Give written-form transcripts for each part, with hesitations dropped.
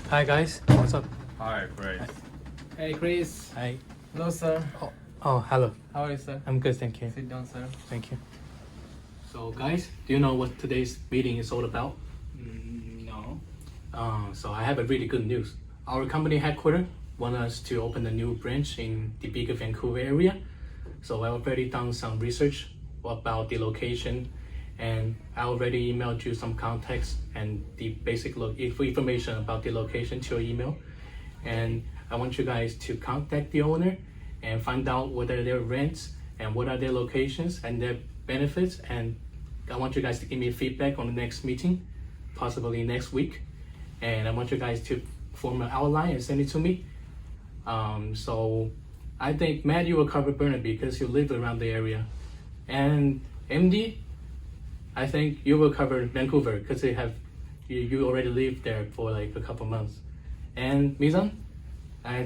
Hi guys, what's up? Hi, Chris. Hey, Chris. Hi. Hello, sir. Oh, hello. How are you, sir? I'm good, thank you. Sit down, sir. Thank you. So guys, do you know what today's meeting is all about? No. So I have a really good news. Our company headquarters want us to open a new branch in the bigger Vancouver area. So I already done some research about the location, and I already emailed you some context and the basic information about the location to your email. And I want you guys to contact the owner and find out what are their rents and what are their locations and their benefits. And I want you guys to give me feedback on the next meeting, possibly next week. And I want you guys to form an outline and send it to me. So I think Matt, you will cover Burnaby because you live around the area. And MD, I think you will cover Vancouver because you already lived there for like a couple months. And Mizan, I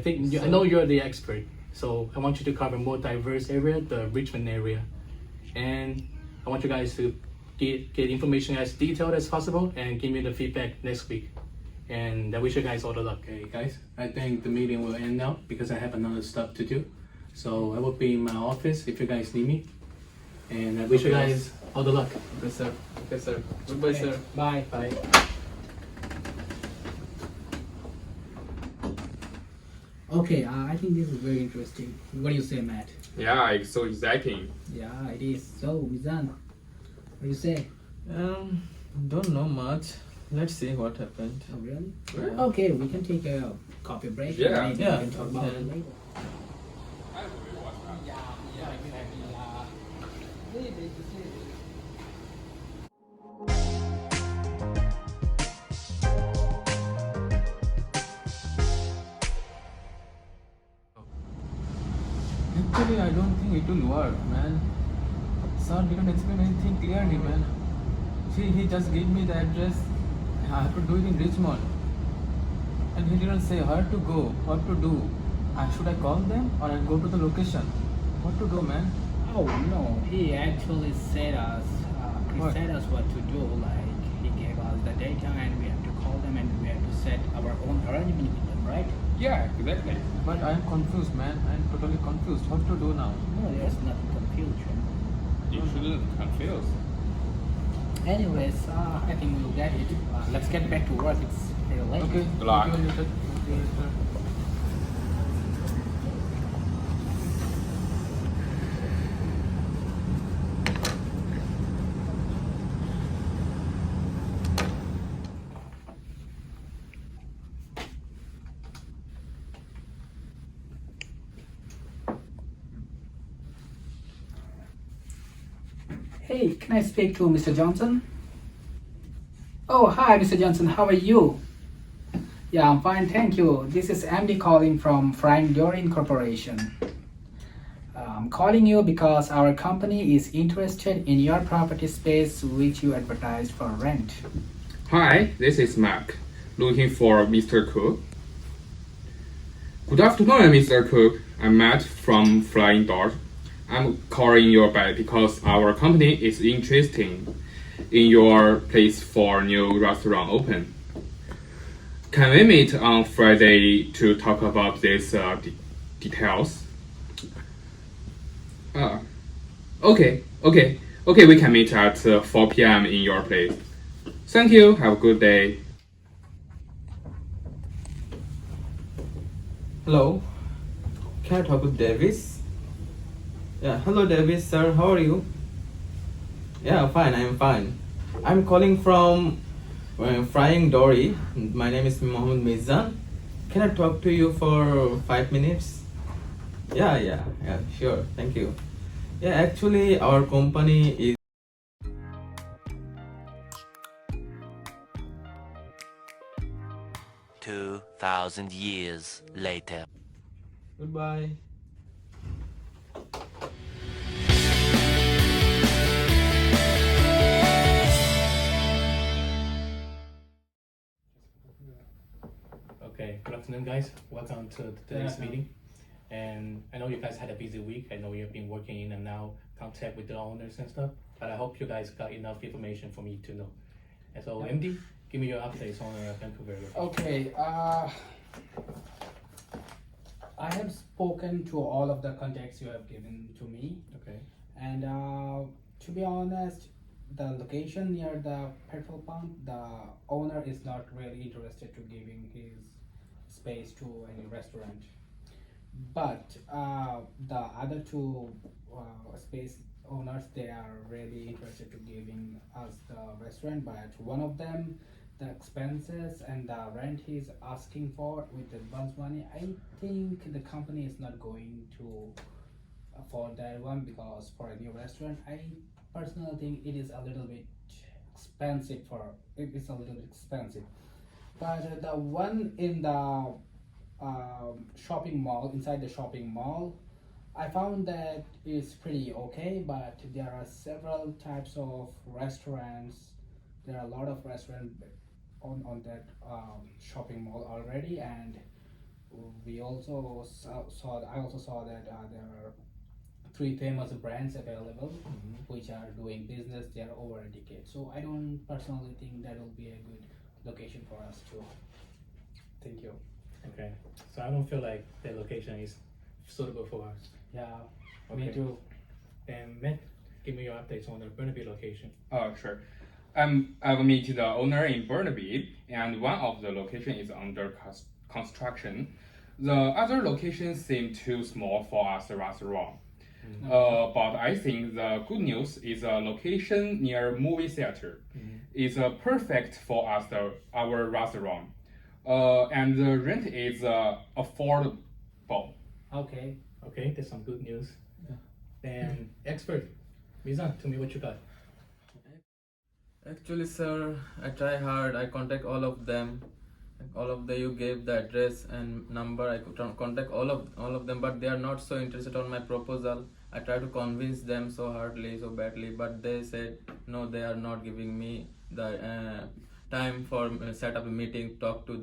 know you're the expert, so I want you to cover more diverse area, the Richmond area. And I want you guys to get information as detailed as possible and give me the feedback next week. And I wish you guys all the luck. Okay, guys, I think the meeting will end now because I have another stuff to do. So I will be in my office if you guys need me. And I wish you guys all the luck. Okay, sir. Okay, sir. Goodbye, Okay. sir. Bye. Bye. Okay, I think this is very interesting. What do you say, Matt? Yeah, it's so exciting. Yeah, it is. So, Mizan, what do you say? Don't know much. Let's see what happened. Oh, really? Yeah. Okay, we can take a coffee break. Yeah. Maybe Yeah, we can talk about it okay. later. Actually, I don't think it will work, man. Sir didn't explain anything clearly, man. See, he just gave me the address. I have to do it in Richmond. And he didn't say where to go, what to do. Should I call them or I go to the location? What to do, man? Oh, no, he actually said us, What? said us what to do. Like, he gave us the data and we have to call them and we have to set our own arrangement with them, right? Yeah, exactly. But I am confused, man. I am totally confused. What to do now? No, there's nothing confusion. You shouldn't confuse. Anyways, I think we'll get it. Let's get back to work. It's very late. Okay. Good luck. See you later. See you later. Hey, can I speak to Mr. Johnson? Oh, hi, Mr. Johnson. How are you? Yeah, I'm fine, thank you. This is MD calling from Dory Corporation. I'm calling you because our company is interested in your property space which you advertised for rent. Hi, this is Mark. Looking for Mr. Cook. Good afternoon, Mr. Cook. I'm Matt from Flying Dart. I'm calling you back because our company is interested in your place for new restaurant open. Can we meet on Friday to talk about these details? Okay, we can meet at 4 p.m. in your place. Thank you, have a good day. Hello. Can I talk with Davis? Yeah, hello Davis, sir. How are you? Yeah, fine. I'm fine. I'm calling from Flying Dory. My name is Mohammed Mizan. Can I talk to you for 5 minutes? Yeah, sure. Thank you. Yeah, actually, our company is. 2,000 years later. Goodbye. Okay, good afternoon, guys. Welcome to today's meeting. And I know you guys had a busy week. I know you've been working in and out, contact with the owners and stuff. But I hope you guys got enough information for me to know. And so, MD, Give me your updates on Vancouver. Okay. I have spoken to all of the contacts you have given to me, Okay. and to be honest, the location near the petrol pump, the owner is not really interested to giving his space to any restaurant. But the other two space owners, they are really interested to giving us the restaurant. But one of them, the expenses and the rent he's asking for with the advance money, I think the company is not going to afford that one, because for a new restaurant, I personally think it is a little bit expensive. It's a little bit expensive. But the one in the shopping mall, inside the shopping mall, I found that it's pretty okay, but there are several types of restaurants. There are a lot of restaurants on that shopping mall already, and we also I also saw that there are three famous brands available, which are doing business there over a decade. So I don't personally think that will be a good location for us to. Thank you. Okay. So I don't feel like the location is suitable for us. Yeah, Okay. me too. And Matt, give me your updates on the Burnaby location. Sure. I've met the owner in Burnaby, and one of the location is under construction. The other locations seem too small for us restaurant. But I think the good news is a location near movie theater. It's perfect for us, our restaurant. And the rent is affordable. Okay. Okay, that's some good news. Then expert, Mizan, tell me what you got. Actually, sir, I try hard. I contact all of them. You gave the address and number. I could contact all of them, but they are not so interested on my proposal. I try to convince them so hardly, so badly, but they said no. They are not giving me the time for set up a meeting, talk with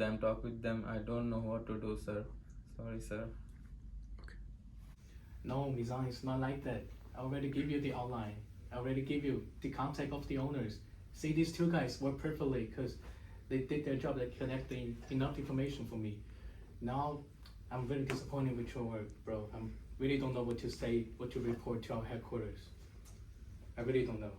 them. I don't know what to do, sir. Sorry, sir. No, Mizan, it's not like that. I already give you the outline. I already give you the contact of the owners. See, these two guys work perfectly because they did their job. They collected enough information for me. Now, I'm very disappointed with your work, bro. I really don't know what to say, what to report to our headquarters. I really don't know.